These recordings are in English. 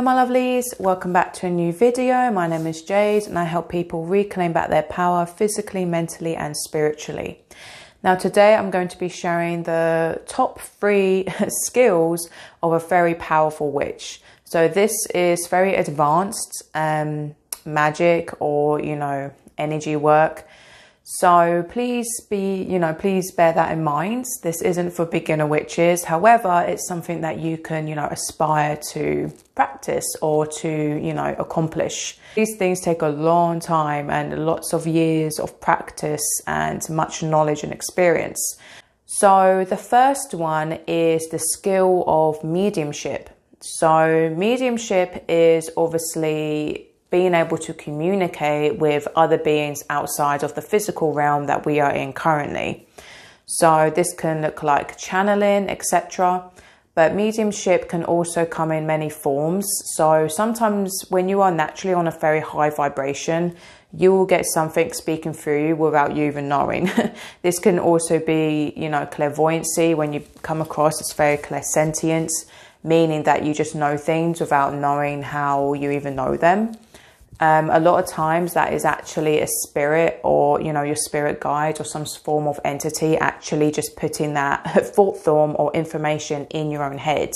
Hello my lovelies, welcome back to a new video. My name is Jade and I help people reclaim back their power physically, mentally and spiritually. Now today I'm going to be sharing the top 3 skills of a very powerful witch. So this is very advanced magic or, energy work. So please bear that in mind. This isn't for beginner witches. However, it's something that you can, aspire to practice or to, accomplish. These things take a long time and lots of years of practice and much knowledge and experience. So the first one is the skill of mediumship. So mediumship is obviously being able to communicate with other beings outside of the physical realm that we are in currently. So this can look like channeling, etc. But mediumship can also come in many forms. So sometimes when you are naturally on a very high vibration, you will get something speaking through you without you even knowing. This can also be, clairvoyancy. When you come across, it's very clairsentient, meaning that you just know things without knowing how you even know them. A lot of times that is actually a spirit or, your spirit guide or some form of entity actually just putting that thought form or information in your own head.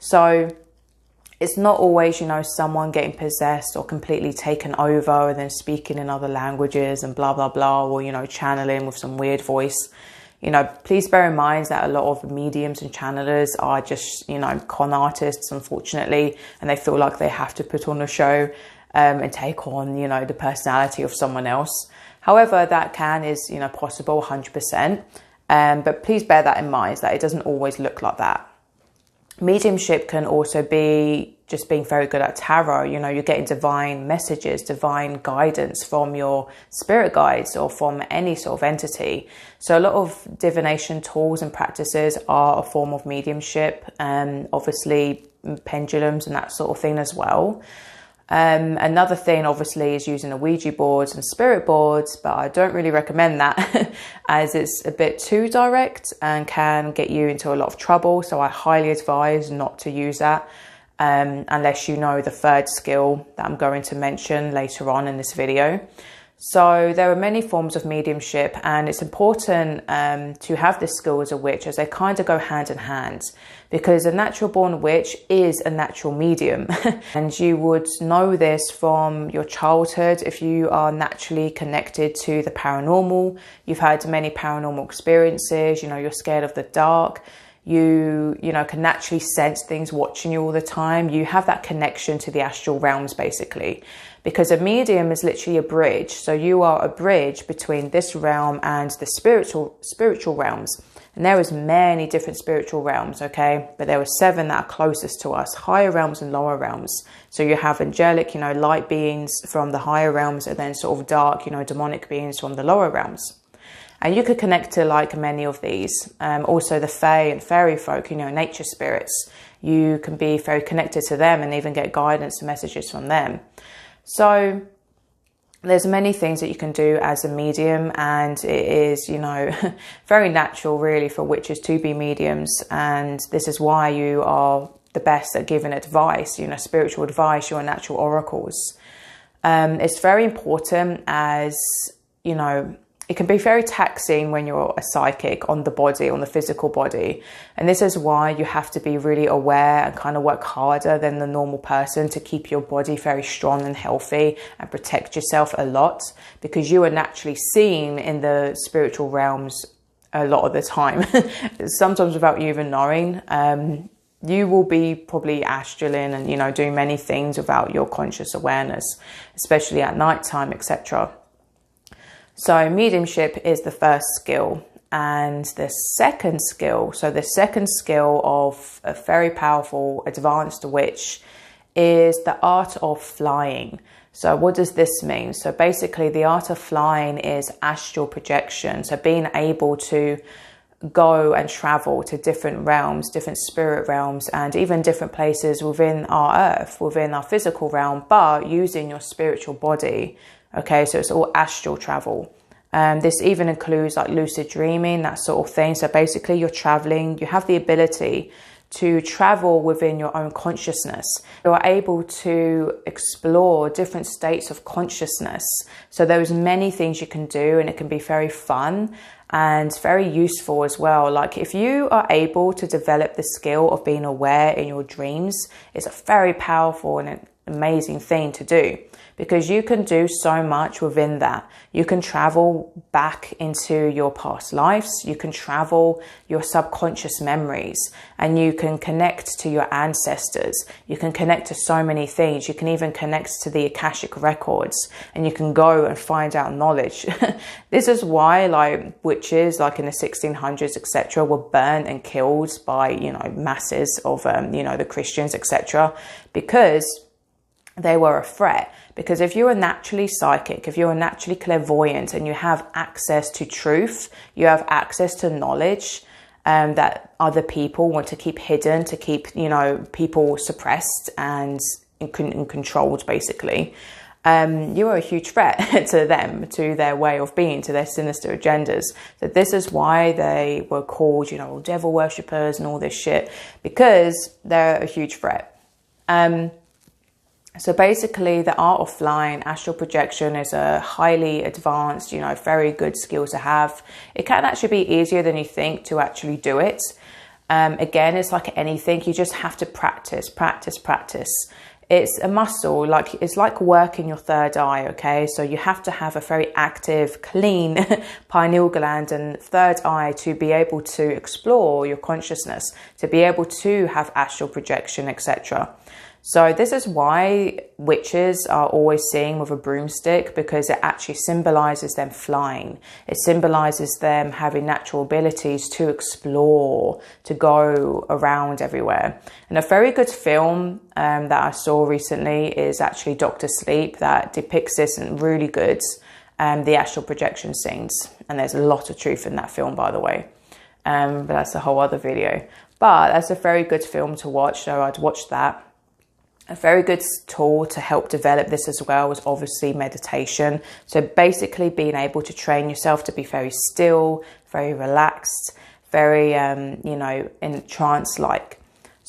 So it's not always, someone getting possessed or completely taken over and then speaking in other languages and blah, blah, blah, or, channeling with some weird voice. Please bear in mind that a lot of mediums and channelers are just, con artists, unfortunately, and they feel like they have to put on a show and take on, the personality of someone else. However, that is, possible 100%. But please bear that in mind that it doesn't always look like that. Mediumship can also be just being very good at tarot. You're getting divine messages, divine guidance from your spirit guides or from any sort of entity. So a lot of divination tools and practices are a form of mediumship, obviously pendulums and that sort of thing as well. Another thing obviously is using the Ouija boards and spirit boards, but I don't really recommend that as it's a bit too direct and can get you into a lot of trouble. So I highly advise not to use that unless you know the third skill that I'm going to mention later on in this video. So there are many forms of mediumship and it's important to have this skill as a witch as they kind of go hand in hand, because a natural born witch is a natural medium and you would know this from your childhood if you are naturally connected to the paranormal. You've had many paranormal experiences, you're scared of the dark. You can naturally sense things watching you all the time. You have that connection to the astral realms basically, because a medium is literally a bridge. So you are a bridge between this realm and the spiritual realms. And there is many different spiritual realms, okay? But there are 7 that are closest to us, higher realms and lower realms. So you have angelic, light beings from the higher realms, and then sort of dark, demonic beings from the lower realms. And you could connect to like many of these. Also the fae and fairy folk, nature spirits. You can be very connected to them and even get guidance and messages from them. So there's many things that you can do as a medium, and it is, very natural really for witches to be mediums. And this is why you are the best at giving advice, spiritual advice, your natural oracles. It's very important as, it can be very taxing when you're a psychic on the body, on the physical body. And this is why you have to be really aware and kind of work harder than the normal person to keep your body very strong and healthy and protect yourself a lot, because you are naturally seen in the spiritual realms a lot of the time, sometimes without you even knowing. You will be probably astraling and, doing many things without your conscious awareness, especially at nighttime, etc. So mediumship is the first skill. And the second skill, of a very powerful advanced witch is the art of flying. So what does this mean? So basically the art of flying is astral projection. So being able to go and travel to different realms, different spirit realms, and even different places within our earth, within our physical realm, but using your spiritual body. Okay, so it's all astral travel. This even includes like lucid dreaming, that sort of thing. So basically you're traveling, you have the ability to travel within your own consciousness. You're able to explore different states of consciousness. So there's many things you can do, and it can be very fun and very useful as well. Like if you are able to develop the skill of being aware in your dreams, it's a very powerful and amazing thing to do, because you can do so much within that. You can travel back into your past lives, you can travel your subconscious memories, and you can connect to your ancestors. You can connect to so many things. You can even connect to the Akashic records, and you can go and find out knowledge. This is why like witches like in the 1600s, etc., were burnt and killed by, you know, masses of, you know, the Christians, etc., because they were a threat. Because if you're naturally psychic, if you're naturally clairvoyant, and you have access to truth, you have access to knowledge that other people want to keep hidden, to keep, you know, people suppressed and controlled, basically, you are a huge threat to them, to their way of being, to their sinister agendas. So this is why they were called, you know, devil worshippers and all this shit, because they're a huge threat. So basically, the art of flying, astral projection, is a highly advanced, you know, very good skill to have. It can actually be easier than you think to actually do it. Again, it's like anything. You just have to practice. It's a muscle, like it's like working your third eye, okay? So you have to have a very active, clean pineal gland and third eye to be able to explore your consciousness, to be able to have astral projection, etc. So this is why witches are always seen with a broomstick, because it actually symbolizes them flying. It symbolizes them having natural abilities to explore, to go around everywhere. And a very good film that I saw recently is actually Dr. Sleep, that depicts this in really good, the astral projection scenes. And there's a lot of truth in that film, by the way. But that's a whole other video. But that's a very good film to watch, so I'd watch that. A very good tool to help develop this as well is obviously meditation. So basically being able to train yourself to be very still, very relaxed, very, you know, in trance-like.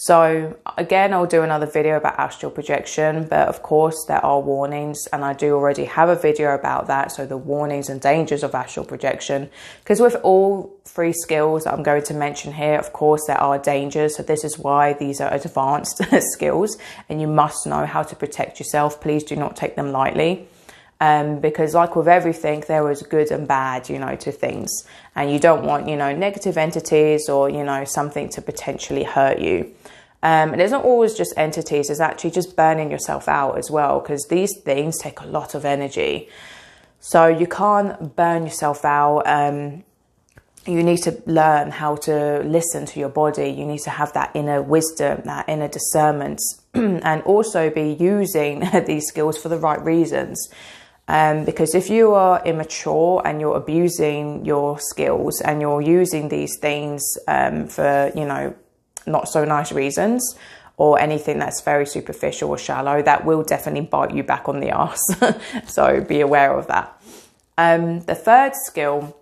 So again, I'll do another video about astral projection, but of course there are warnings, and I do already have a video about that. So the warnings and dangers of astral projection, because with all three skills that I'm going to mention here, of course there are dangers. So this is why these are advanced skills, and you must know how to protect yourself. Please do not take them lightly. Because like with everything, there is good and bad, you know, to things, and you don't want, you know, negative entities or, you know, something to potentially hurt you. And it's not always just entities, it's actually just burning yourself out as well, because these things take a lot of energy. So you can't burn yourself out. You need to learn how to listen to your body. You need to have that inner wisdom, that inner discernment, and also be using these skills for the right reasons. Because if you are immature and you're abusing your skills and you're using these things for, you know, not so nice reasons, or anything that's very superficial or shallow, that will definitely bite you back on the ass. So be aware of that. The third skill,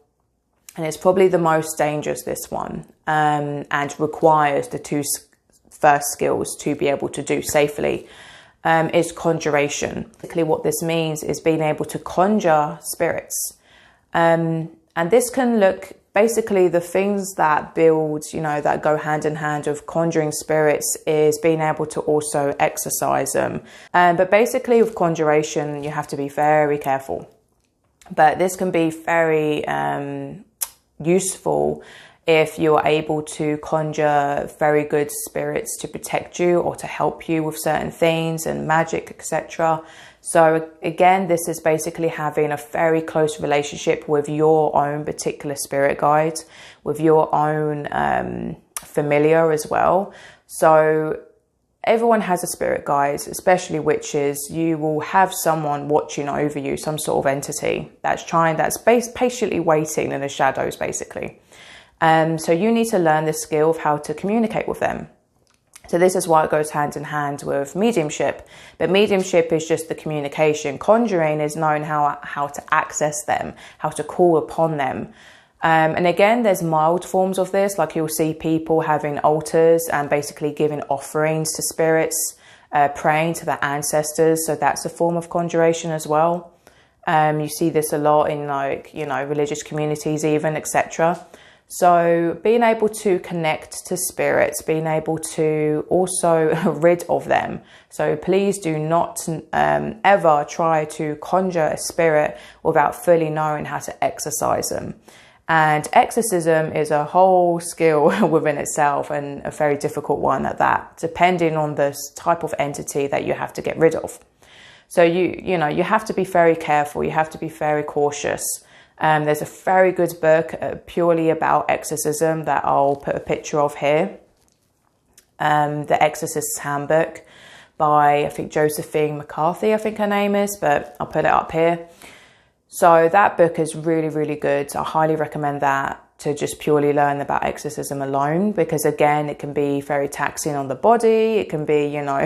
and it's probably the most dangerous, this one, and requires the two first skills to be able to do safely, is conjuration. Basically what this means is being able to conjure spirits. And this can look, basically the things that build, you know, that go hand in hand with conjuring spirits is being able to also exorcise them. But basically with conjuration, you have to be very careful. But this can be very useful if you're able to conjure very good spirits to protect you or to help you with certain things and magic, etc. So again, this is basically having a very close relationship with your own particular spirit guide, with your own familiar as well. So everyone has a spirit guide, especially witches. You will have someone watching over you, some sort of entity that's patiently waiting in the shadows, basically. So you need to learn the skill of how to communicate with them. So this is why it goes hand in hand with mediumship. But mediumship is just the communication. Conjuring is knowing how to access them, how to call upon them. And again, there's mild forms of this, like you'll see people having altars and basically giving offerings to spirits, praying to their ancestors. So that's a form of conjuration as well. You see this a lot in, like, you know, religious communities even, etc. So being able to connect to spirits, being able to also rid of them. So please do not ever try to conjure a spirit without fully knowing how to exorcise them. And exorcism is a whole skill within itself, and a very difficult one at that, depending on the type of entity that you have to get rid of. So you know, you have to be very careful. You have to be very cautious. There's a very good book purely about exorcism that I'll put a picture of here. The Exorcist's Handbook by, I think, Josephine McCarthy, I think her name is, but I'll put it up here. So that book is really, really good. I highly recommend that to just purely learn about exorcism alone, because again, it can be very taxing on the body. It can be, you know,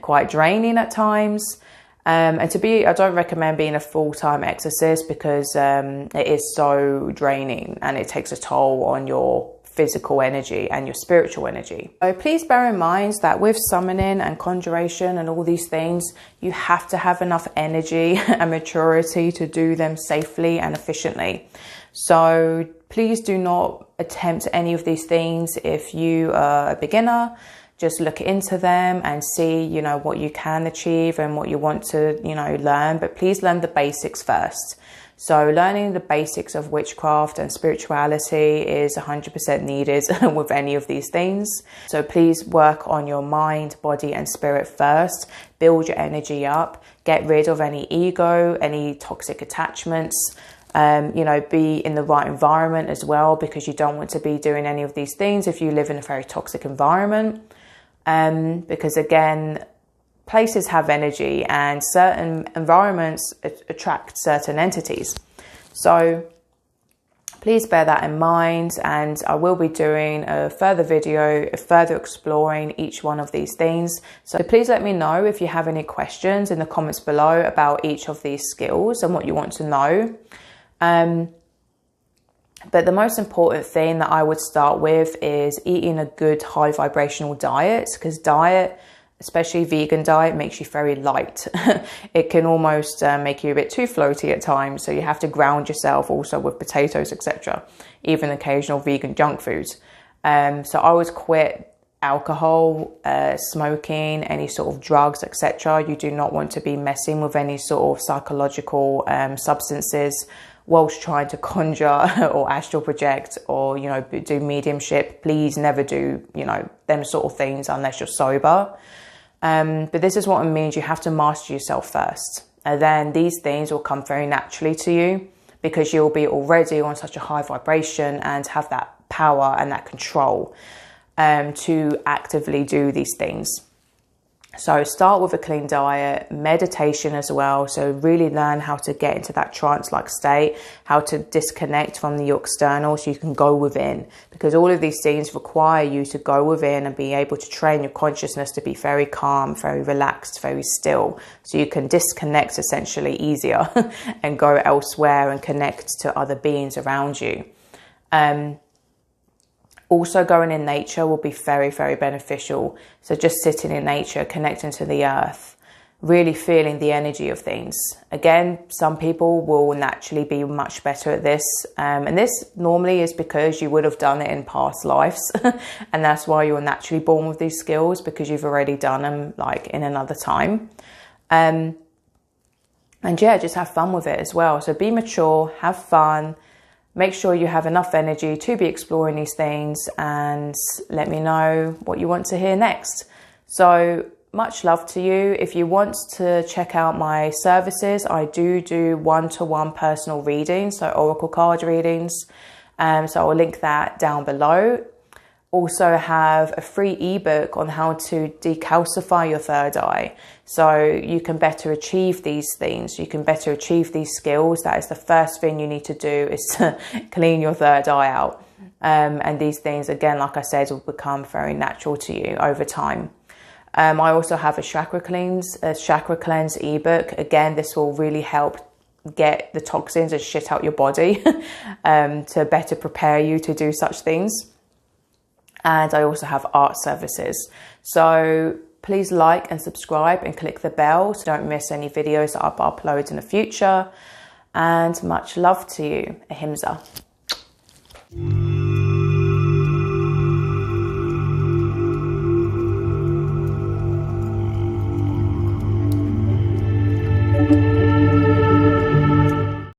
quite draining at times. And I don't recommend being a full-time exorcist, because it is so draining and it takes a toll on your physical energy and your spiritual energy. So please bear in mind that with summoning and conjuration and all these things, you have to have enough energy and maturity to do them safely and efficiently. So please do not attempt any of these things if you are a beginner. Just look into them and see, you know, what you can achieve and what you want to, you know, learn. But please learn the basics first. So learning the basics of witchcraft and spirituality is 100% needed with any of these things. So please work on your mind, body and spirit first. Build your energy up. Get rid of any ego, any toxic attachments. You know, be in the right environment as well, because you don't want to be doing any of these things if you live in a very toxic environment. Because again, places have energy and certain environments attract certain entities. So please bear that in mind, and I will be doing a further video, further exploring each one of these things. So please let me know if you have any questions in the comments below about each of these skills and what you want to know. But the most important thing that I would start with is eating a good high vibrational diet, because diet, especially vegan diet, makes you very light. It can almost make you a bit too floaty at times. So you have to ground yourself also with potatoes, etc. Even occasional vegan junk foods. So I always quit alcohol, smoking, any sort of drugs, etc. You do not want to be messing with any sort of psychological substances whilst trying to conjure or astral project or, you know, do mediumship. Please never do, you know, them sort of things unless you're sober. But this is what it means. You have to master yourself first, and then these things will come very naturally to you, because you'll be already on such a high vibration and have that power and that control to actively do these things. So start with a clean diet, meditation as well. So really learn how to get into that trance-like state, how to disconnect from the external so you can go within, because all of these things require you to go within and be able to train your consciousness to be very calm, very relaxed, very still, so you can disconnect essentially easier and go elsewhere and connect to other beings around you. Also, going in nature will be very, very beneficial. So just sitting in nature, connecting to the earth, really feeling the energy of things. Again, some people will naturally be much better at this. And this normally is because you would have done it in past lives. And that's why you're naturally born with these skills, because you've already done them like in another time. And yeah, just have fun with it as well. So be mature, have fun. Make sure you have enough energy to be exploring these things, and let me know what you want to hear next. So much love to you. If you want to check out my services, I do one-to-one personal readings, so oracle card readings. So I'll link that down below. Also have a free ebook on how to decalcify your third eye, so you can better achieve these things. You can better achieve these skills. That is the first thing you need to do, is to clean your third eye out. And these things, again, like I said, will become very natural to you over time. I also have a chakra cleanse ebook. Again, this will really help get the toxins and shit out your body to better prepare you to do such things. And I also have art services. So please like and subscribe and click the bell so don't miss any videos that I'll upload in the future. And much love to you. Ahimsa.